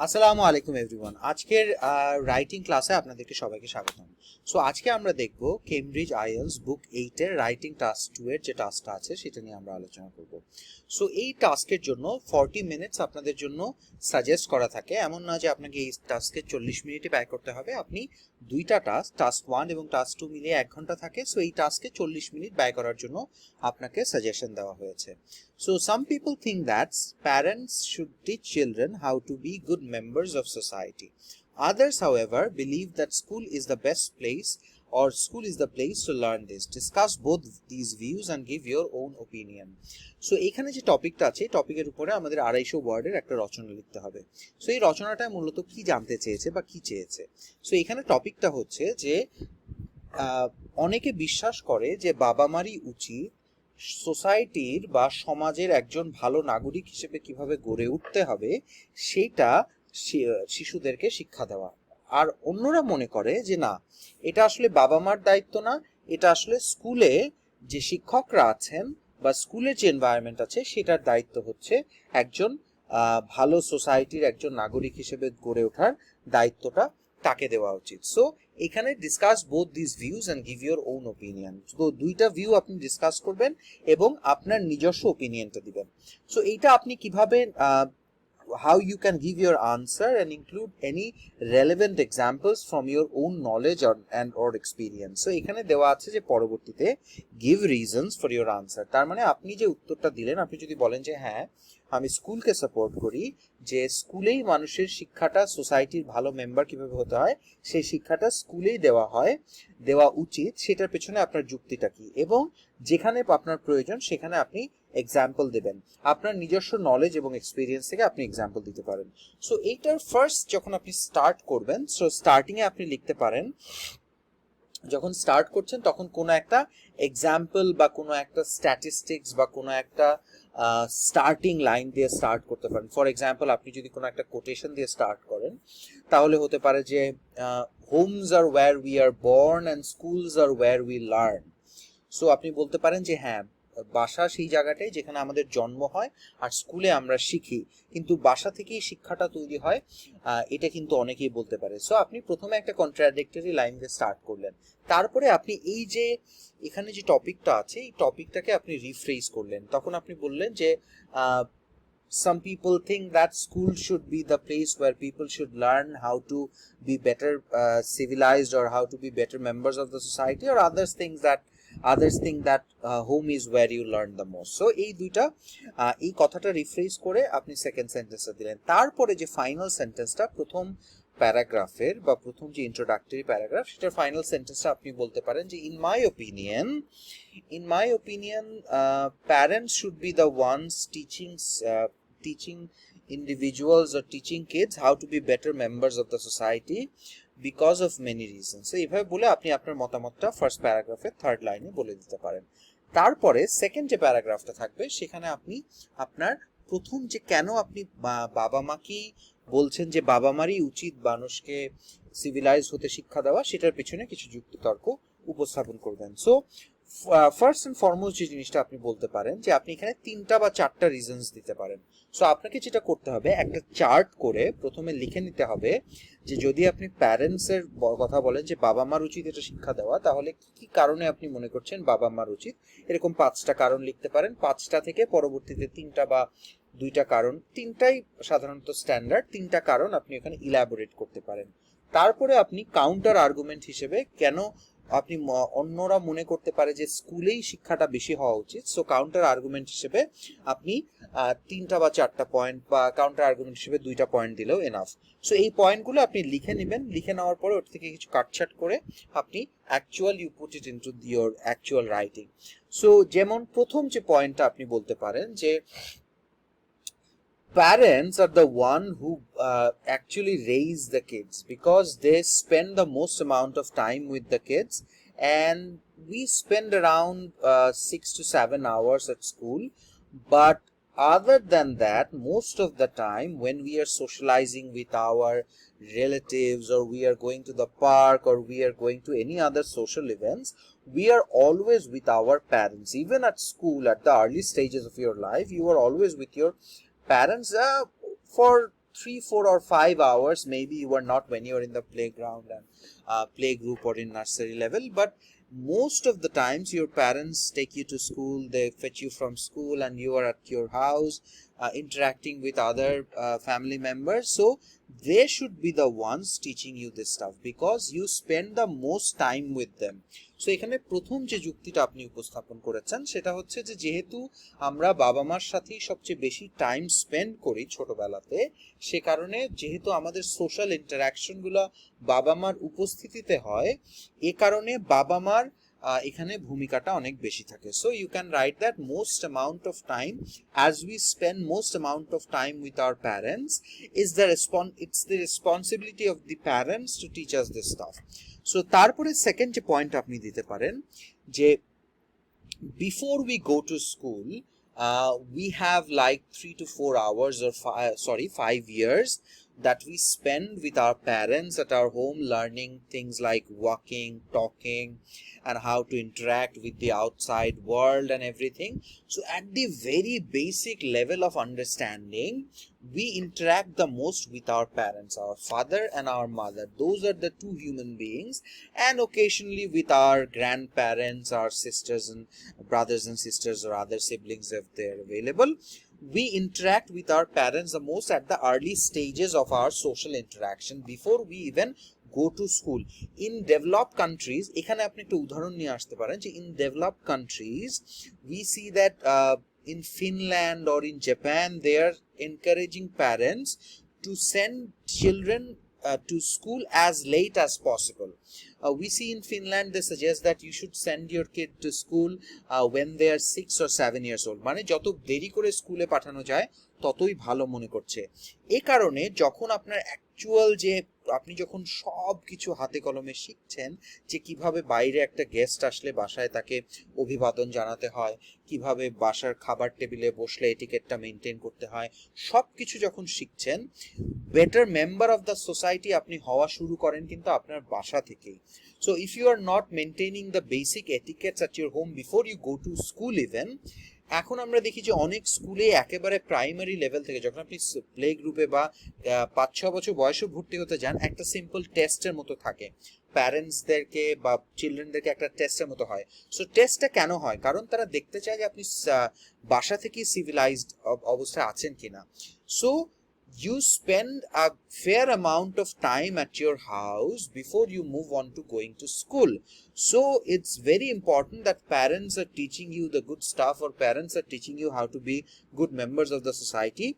আসসালামু আলাইকুম এভরিওয়ান। আজকের রাইটিং ক্লাসে আপনাদেরকে সবাইকে স্বাগতম। সো আজকে আমরা দেখব কেমব্রিজ আইএলস বুক 8 এর রাইটিং টাস্ক 2 এর যে টাস্কটা আছে সেটা নিয়ে আমরা আলোচনা করব। সো এই টাস্কের জন্য 40 মিনিটস আপনাদের জন্য সাজেস্ট করা থাকে। এমন না যে আপনাকে এই টাস্কে 40 মিনিটই ব্যয় করতে হবে। আপনি দুইটা টাস্ক 1 এবং টাস্ক 2 মিলিয়ে 1 ঘন্টা থাকে। সো এই টাস্কে 40 মিনিট ব্যয় করার জন্য আপনাকে সাজেশন দেওয়া হয়েছে। So some people think that parents should teach children how to be good members of society. Others, however, believe that school is the best place or school is the place to learn this. Discuss both these views and give your own opinion. So এখানে যে টপিকটা আছে টপিকের উপরে আমাদের 250 ওয়ার্ডের একটা রচনা লিখতে হবে। সো এই রচনাটা মূলত কি জানতে চেয়েছে বা কি চেয়েছে। সো এখানে টপিকটা হচ্ছে যে অনেকে বিশ্বাস করে যে বাবা মারই উচিত সোসাইটির বা সমাজের একজন ভালো নাগরিক হিসেবে কিভাবে গড়ে উঠতে হবে সেটা শিশুদেরকে শিক্ষা দেওয়া। আর অন্যরা মনে করে যে না, এটা আসলে বাবা মার দায়িত্ব না, এটা আসলে স্কুলে যে শিক্ষকরা আছেন বা স্কুলের যে এনভায়রনমেন্ট আছে সেটার দায়িত্ব হচ্ছে একজন ভালো সোসাইটির একজন নাগরিক হিসেবে গড়ে ওঠার দায়িত্বটা তাকে দেওয়া উচিত। সো এখানে discuss both this views and give your own opinion. তো দুইটা ভিউ আপনি ডিসকাস করবেন এবং আপনার নিজস্ব ওপিনিয়নটা দিবেন। সো এইটা আপনি কিভাবে how you can give your answer and include any relevant examples from your own knowledge or experience. So এখানে দেওয়া আছে যে পরবর্তীতে give reasons for your answer। তার মানে আপনি যে উত্তরটা দিলেন, আপনি যদি বলেন যে হ্যাঁ আমি স্কুলকে সাপোর্ট করি, যে স্কুলেই মানুষের শিক্ষাটা সোসাইটির ভালো মেম্বার কিভাবে হতে হয় সেই শিক্ষাটা স্কুলেই দেওয়া উচিত, সেটার পেছনে আপনার যুক্তিটা কি, এবং যেখানে আপনার প্রয়োজন সেখানে আপনি এক্সাম্পল দেবেন, আপনার নিজস্ব নলেজ এবং এক্সপিরিয়েন্স থেকে আপনি এক্সাম্পল দিতে পারেন। সো এইটার ফার্স্ট যখন আপনি স্টার্ট করবেন, সো স্টার্টিং এ আপনি লিখতে পারেন, যখন স্টার্ট করছেন তখন কোনো একটা এক্সাম্পল বা কোনো একটা স্ট্যাটিস্টিক্স বা কোনো একটা স্টার্টিং লাইন দিয়ে স্টার্ট করতে পারেন। ফর এক্সাম্পল আপনি যদি কোনো একটা কোটেশন দিয়ে স্টার্ট করেন তাহলে হতে পারে যে homes are where we are born and schools are where we learn. So আপনি বলতে পারেন যে হ্যাঁ, বাসা সেই জায়গাটাই যেখানে আমাদের জন্ম হয় আর স্কুলে আমরা শিখি, কিন্তু বাসা থেকেই শিক্ষাটা তৈরি হয়, এটা কিন্তু অনেকেই বলতে পারে। সো আপনি প্রথমে একটা কন্ট্রাডিক্টরি লাইন দিয়ে স্টার্ট করলেন, তারপরে আপনি এই যে এখানে যে টপিকটা আছে এই টপিকটাকে আপনি রিফ্রেজ করলেন। তখন আপনি বললেন যে some people think that school should be the place where people should learn how to be better civilized or how to be better members of the society, or others think that home is where you learn the most. So এই দুইটা এই কথাটা rephrase করে আপনি second সেন্টেন্সটা দিলেন। তারপরে যে ফাইনাল সেন্টেন্সটা প্রথম প্যারাগ্রাফের বা প্রথম যে ইন্ট্রোডাক্টরি প্যারাগ্রাফ সেটার ফাইনাল সেন্টেন্সটা আপনি বলতে পারেন যে in my opinion parents should be the ones teaching individuals or teaching kids how to be better members of the society because of many reasons. So এইভাবে বলে আপনি আপনার মতামতটা ফার্স্ট প্যারাগ্রাফের থার্ড লাইনে বলে দিতে পারেন। তারপরে সেকেন্ড যে প্যারাগ্রাফটা থাকবে সেখানে আপনি আপনার প্রথম যে কেন আপনি বাবা মাকেই বলছেন যে বাবা মারই উচিত মানুষকে সিভিলাইজ হতে শিক্ষা দেওয়া, সেটার পেছনে কিছু যুক্তিতর্ক উপস্থাপন করবেন। সো ফার্স্ট এন্ড ফরমোস্ট যে জিনিসটা আপনি বলতে পারেন যে আপনি এখানে 3টা বা 4টা রিজনস দিতে পারেন। সো আপনাকে যেটা করতে হবে, একটা চার্ট করে প্রথমে লিখে নিতে হবে যে যদি আপনি প্যারেন্টসের কথা বলেন যে বাবা মার উচিত এটা শিক্ষা দেওয়া, তাহলে কি কি কারণে আপনি মনে করছেন বাবা মার উচিত, এরকম 5টা কারণ লিখতে পারেন। 5টা থেকে পরবর্তীতে 3টা বা 2টা কারণ, 3টাই সাধারণত স্ট্যান্ডার্ড, 3টা কারণ আপনি এখানে ইলাবোরেট করতে পারেন। তারপরে আপনি কাউন্টার আর্গুমেন্ট হিসেবে কেন আপনি অন্যরা মনে করতে পারে যে স্কুলেই শিক্ষাটা বেশি হওয়া উচিত, সো কাউন্টার আর্গুমেন্ট হিসেবে আপনি 3টা বা 4টা পয়েন্ট বা কাউন্টার আর্গুমেন্ট হিসেবে 2টা পয়েন্ট দিলেও এনাফ। সো এই পয়েন্টগুলো আপনি লিখে নেবেন, লিখে নেওয়ার পরে ওর থেকে কিছু কাটছাট করে আপনি you put it into your actual writing. So যেমন প্রথম যে পয়েন্টটা আপনি বলতে পারেন যে parents are the one who actually raise the kids because they spend the most amount of time with the kids, and we spend around 6 to 7 hours at school. But other than that, most of the time when we are socializing with our relatives, or we are going to the park, or we are going to any other social events, we are always with our parents. Even at school, at the early stages of your life, you are always with your parents for 3, 4 or 5 hours. Maybe you are not when you are in the playground and play group or in nursery level, but most of the times your parents take you to school, they fetch you from school, and you are at your house interacting with other family members. So they should be the ones teaching you this stuff because you spend the most time with them. So এখানে প্রথম যে যুক্তিটা আপনি উপস্থাপন করেছেন সেটা হচ্ছে যে যেহেতু আমরা বাবা মার সাথেই সবচেয়ে বেশি টাইম স্পেন্ড করি ছোটবেলাতে, সে কারণে যেহেতু আমাদের সোশ্যাল ইন্টারাকশনগুলো বাবা মার উপস্থিতিতে হয়, এ কারণে বাবা মার এখানে ভূমিকাটা অনেক বেশি থাকে. So you can write that most amount of time as we spend most amount of time with our parents is it's the responsibility of the parents to teach us this stuff. So তারপরে second যে point আপনি দিতে পারেন যে before we go to school we have like 3 to 4 hours or 5 years that we spend with our parents at our home, learning things like walking, talking, and how to interact with the outside world and everything. So at the very basic level of understanding, we interact the most with our parents, our father and our mother. Those are the two human beings, and occasionally with our grandparents, our sisters and brothers and sisters or other siblings if they're available. We interact with our parents the most at the early stages of our social interaction before we even go to school. In developed countries, এখানে আপনি একটা উদাহরণ নিয়ে আসতে পারেন যে in developed countries we see that in Finland or in Japan they are encouraging parents to send children to school as late as possible. We see in Finland they suggest that you should send your kid to school when they are 6 or 7 years old. মানে যত দেরি করে স্কুলে পাঠানো যায় ততই ভালো মনে করছে. এই কারণে যখন আপনার অ্যাকচুয়াল যে আপনি যখন সব কিছু হাতে কলমে শিখছেন যে কিভাবে বাইরে একটা গেস্ট আসলে বাসায় তাকে অভিবাদন জানাতে হয়, কিভাবে বাসার খাবার টেবিলে বসলে এটিকেটটা মেনটেন করতে হয়, সব কিছু যখন শিখছেন, better member of the society আপনি হওয়া শুরু করেন কিন্তু আপনার বাসা থেকেই. So if you are not maintaining the basic etiquettes at your home before you go to school even, এখন আমরা দেখি যে অনেক স্কুলে একেবারে প্রাইমারি লেভেল থেকে যখন আপনি প্লে গ্রুপে বা 5-6 বছর বয়সে ভর্তি হতে যান, একটা সিম্পল টেস্টের মতো থাকে, প্যারেন্টসদেরকে বা চিলড্রেনদেরকে একটা টেস্টের মতো হয়. সো টেস্টটা কেন হয়? কারণ তারা দেখতে চায় যে আপনি বাসা থেকেই সিভিলাইজড অবস্থায় আছেন কিনা. So you spend a fair amount of time at your house before you move on to going to school. So it's very important that parents are teaching you the good stuff, or parents are teaching you how to be good members of the society,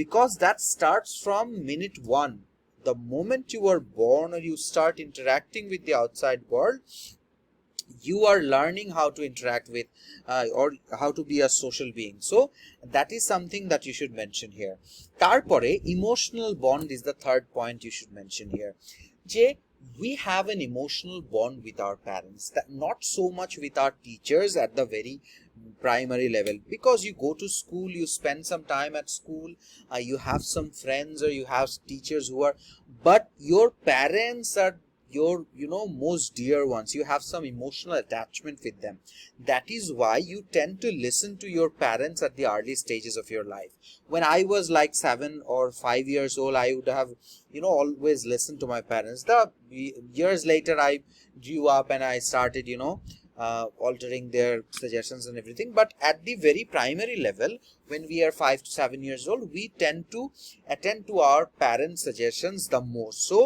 because that starts from minute one. The moment you are born or you start interacting with the outside world, you are learning how to interact with or how to be a social being. So that is something that you should mention here. Tarpore emotional bond is the third point you should mention here. Je we have an emotional bond with our parents, that not so much with our teachers at the very primary level, because you go to school, you spend some time at school, you have some friends or you have teachers who are, but your parents are your most dear ones. You have some emotional attachment with them. That is why you tend to listen to your parents at the early stages of your life. When I was like 7 or 5 years old, I would have always listened to my parents. The years later I grew up and I started altering their suggestions and everything. But at the very primary level, when we are 5 to 7 years old, we tend to attend to our parents' suggestions the most. So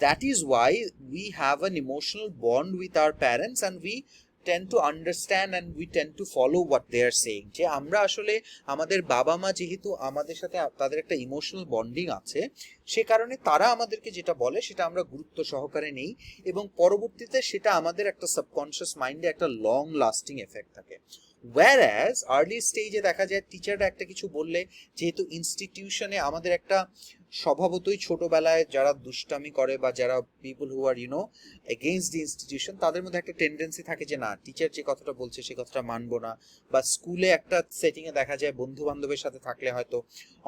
that is why we have an emotional bond with our parents, and we tend to understand and we tend to follow what they are saying. যে আমরা আসলে আমাদের বাবা মা যেহেতু আমাদের সাথে তাদের একটা ইমোশনাল বন্ডিং আছে, সে কারণে তারা আমাদেরকে যেটা বলে সেটা আমরা গুরুত্ব সহকারে নেই, এবং পরবর্তীতে সেটা আমাদের একটা সাবকনশিয়াস মাইন্ডে একটা লং লাস্টিং এফেক্ট থাকে. whereas আর্লি স্টেজে দেখা যায় টিচাররা একটা কিছু বললে, যেহেতু ইনস্টিটিউশনে আমাদের একটা স্বভাবতই ছোটবেলায় যারা দুষ্টামি করে বা যারা people who are against the institution, তাদের মধ্যে একটা টেন্ডেন্সি থাকে যে না, টিচার যে কথাটা বলছে সে কথাটা মানবো না. বা স্কুলে একটা সেটিংয়ে দেখা যায় বন্ধু বান্ধবের সাথে থাকলে হয়তো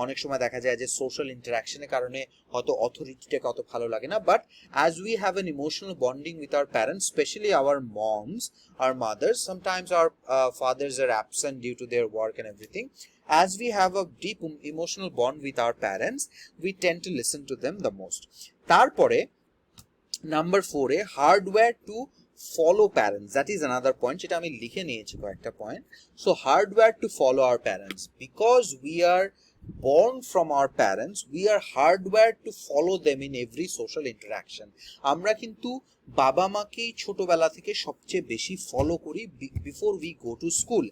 অনেক সময় দেখা যায় যে সোশ্যাল ইন্টারাকশনের কারণে হয়তো অথরিটিটাকে অত ভালো লাগে না. But as we have an emotional bonding with our parents, specially our moms, our mothers, sometimes our fathers are absent due to their work and everything, as we have a deep emotional bond with our parents, we tend to listen to them the most. তারপরে number 4 A hardware to follow parents, that is another point, যেটা আমি লিখে নিয়েছি কয়েকটা point. So hardware to follow our parents, because we are born from our parents, we are hardwired to follow them in every social interaction. আমরা কিন্তু বাবা মাকেই ছোটবেলা থেকে সবচেয়ে বেশি ফলো করি before we go to school.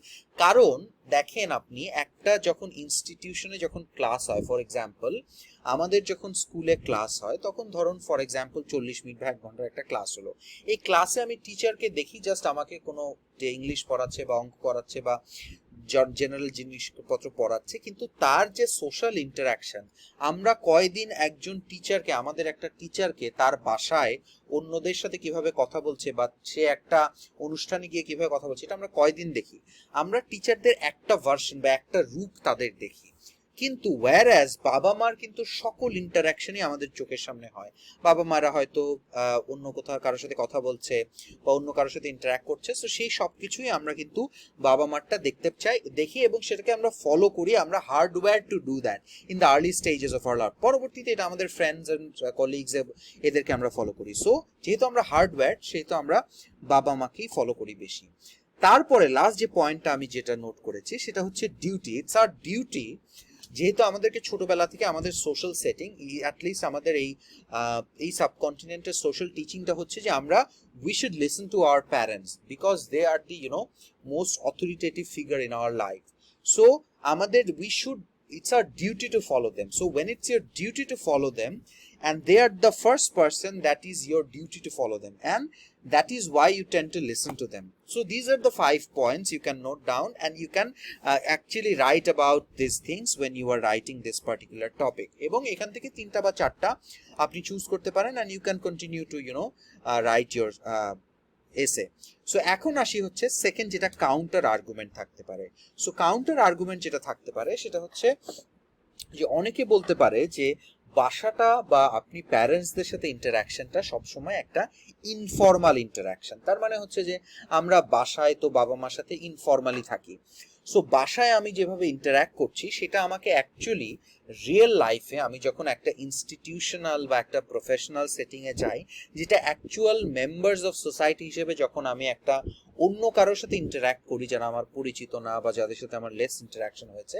কারণ দেখেন, আপনি একটা যখন ইনস্টিটিউশনে যখন ক্লাস হয়, ফর এক্সাম্পল আমাদের যখন স্কুলে ক্লাস হয়, তখন ধরুন ফর এক্সাম্পল 40 মিনিট বা 1 ঘন্টার একটা ক্লাস হলো। এই ক্লাসে আমি টিচারকে দেখি জাস্ট আমাকে কোনো যে ইংলিশ পড়াচ্ছে বা অঙ্ক পড়াচ্ছে বা জেনারেল জিনিসপত্র পড়াচ্ছে, কিন্তু তার যে সোশ্যাল ইন্টারাকশন, আমরা কয়দিন একজন টিচারকে, আমাদের একটা টিচারকে তার বাসায় অন্যদের সাথে কিভাবে কথা বলছে বা সে একটা অনুষ্ঠানে গিয়ে কিভাবে কথা বলছে, এটা আমরা কয়দিন দেখি? আমরা টিচারদের একটা ভার্সন বা একটা রূপ তাদের দেখি। কিন্তু ওয়্যারঅ্যাজ বাবা মার কিন্তু সকল ইন্টারাকশনই আমাদের চোখের সামনে হয়। বাবা মারা হয়তো অন্য কোথাও কারোর সাথে কথা বলছে বা অন্য কারোর সাথে ইন্টারাক্ট করছে, সো সেই সব কিছুই আমরা কিন্তু বাবা মারটা দেখি এবং সেটাকে আমরা ফলো করি। আমরা hardware to do that in the early stages of our life. পরবর্তীতে এটা আমাদের ফ্রেন্ডস এন্ড কলিগস এদেরকে আমরা ফলো করি। সো যেহেতু আমরা হার্ডওয়্যার, সেহেতু আমরা বাবা মাকেই ফলো করি বেশি। তারপরে লাস্ট যে পয়েন্টটা আমি যেটা নোট করেছি সেটা হচ্ছে ডিউটি। ইটস আর ডিউটি, যেহেতু আমাদেরকে ছোটবেলা থেকে আমাদের সোশ্যাল সেটিং, অ্যাটলিস্ট আমাদের এই সাবকন্টিনেন্টের সোশ্যাল টিচিংটা হচ্ছে যে আমরা we should listen to our parents because they are the most authoritative figure in our life. So আমাদের it's our duty to follow them. So when it's your duty to follow them and they are the first person, that is your duty to follow them, and that is why you tend to listen to them. So these are the 5 points you can note down, and you can actually write about these things when you are writing this particular topic. এবং এখান থেকে 3টা বা 4টা আপনি choose করতে পারেন, and you can continue to write your এসে। সো এখন আসি হচ্ছে সেকেন্ড, যেটা কাউন্টার আর্গুমেন্ট থাকতে পারে। সো কাউন্টার আর্গুমেন্ট যেটা থাকতে পারে সেটা হচ্ছে যে অনেকে বলতে পারে যে বাসাটা বা আপনি প্যারেন্টসদের সাথে ইন্টারাকশনটা সবসময় একটা ইনফর্মাল ইন্টারাকশন। তার মানে হচ্ছে যে আমরা বাসায় তো বাবা মার সাথে ইনফর্মালি থাকি। সো বাসায় আমি যেভাবে ইন্টারাক্ট করছি সেটা আমাকে অ্যাকচুয়ালি রিয়েল লাইফে আমি যখন একটা ইনস্টিটিউশনাল বা একটা প্রফেশনাল সেটিংয়ে যাই, যেটা অ্যাকচুয়াল মেম্বার্স অফ সোসাইটি হিসেবে যখন আমি একটা অন্য কারোর সাথে ইন্টারাক্ট করি যারা আমার পরিচিত না বা যাদের সাথে আমার লেস ইন্টারাকশন হয়েছে,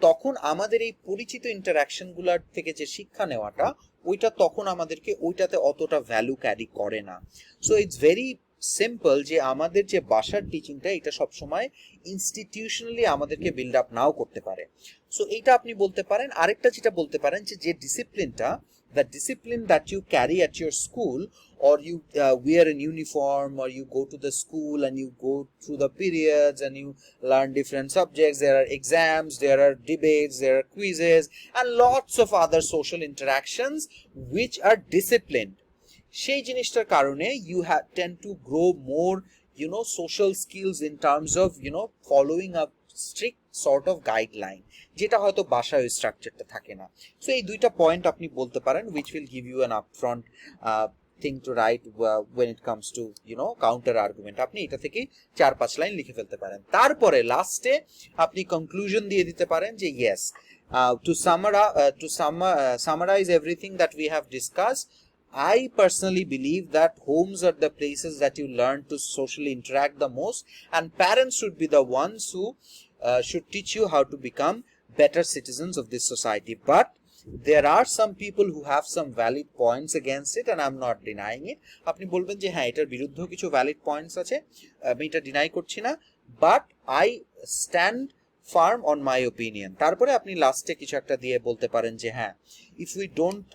তখন আমাদের এই পরিচিত ইন্টারাকশনগুলোর থেকে যে শিক্ষা নেওয়াটা, ওইটা তখন আমাদেরকে ওইটাতে অতটা ভ্যালু ক্যারি করে না। সো ইটস ভেরি সিম্পল যে আমাদের যে বাসার টিচিংটা, এটা সবসময় ইনস্টিটিউশনালি আমাদেরকে বিল্ড আপ নাও করতে পারে। সো এইটা আপনি বলতে পারেন। আরেকটা যেটা বলতে পারেন যে ডিসিপ্লিনটা, the discipline that you carry at your school, or you wear an uniform, or you go to the school and you go through the periods and you learn different subjects, there are exams, there are debates, there are quizzes and lots of other social interactions which are disciplined. সেই জিনিসটার কারণে you tend to grow more social skills in terms of following a strict sort of guideline, যেটা হয়তো বাসায় ওই স্ট্রাকচারটা থাকে না। সো এই 2টা পয়েন্ট আপনি বলতে পারেন which will give you an upfront thing to write when it comes to counter argument. আপনি এটা থেকে 4-5 লাইন লিখে ফেলতে পারেন। তারপরে লাস্টে আপনি কনক্লুশন দিয়ে দিতে পারেন যে yes, to summarize everything that we have discussed, I personally believe that homes are the places that you learn to socially interact the most, and parents should be the ones who should teach you how to become better citizens of this society. But there are some people who have some valid points against it, and I'm not denying it. আপনি বলবেন যে হ্যাঁ, এটার বিরুদ্ধেও কিছু valid points আছে, আমি এটা ডিনাই করছি না, but I stand firm on my opinion. তারপরে আপনি লাস্টে কিছু একটা দিয়ে বলতে পারেন যে হ্যাঁ, if we don't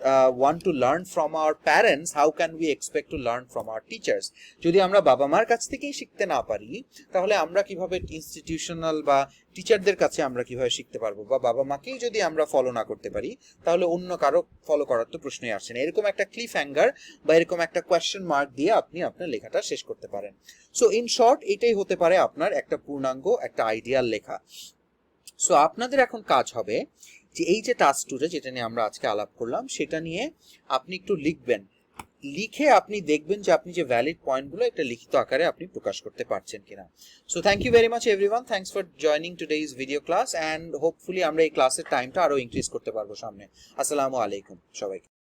want to learn from our parents, how can we expect to learn from our teachers? যদি আমরা বাবা মার কাছ থেকেই শিখতে না পারি, তাহলে আমরা কিভাবে ইনস্টিটিউশনাল বা টিচারদের কাছে আমরা কিভাবে শিখতে পারবো? বা বাবা মাকেই যদি আমরা ফলো না করতে পারি, তাহলে অন্য কারো ফলো করার তো প্রশ্নই আসছে না। এরকম একটা ক্লিফ হ্যাঙ্গার বা এরকম একটা কোয়েশ্চেন মার্ক দিয়ে আপনি আপনার লেখাটা শেষ করতে পারেন। সো ইন শর্ট, এটাই হতে পারে আপনার একটা পূর্ণাঙ্গ একটা আইডিয়াল লেখা। সো আপনাদের এখন কাজ হবে যে এই যে টাস্ক 2 যেটা নিয়ে আমরা আজকে আলাপ করলাম, সেটা নিয়ে আপনি একটু লিখবেন লিখে আপনি দেখবেন যে আপনি যে ভ্যালিড পয়েন্টগুলো একটা লিখিত আকারে আপনি প্রকাশ করতে পারছেন কিনা। So thank you very much everyone, thanks for joining today's video class, and hopefully আমরা এই ক্লাসের টাইমটা আরো ইনক্রিজ করতে পারবো সামনে। আসসালামু আলাইকুম সবাইকে।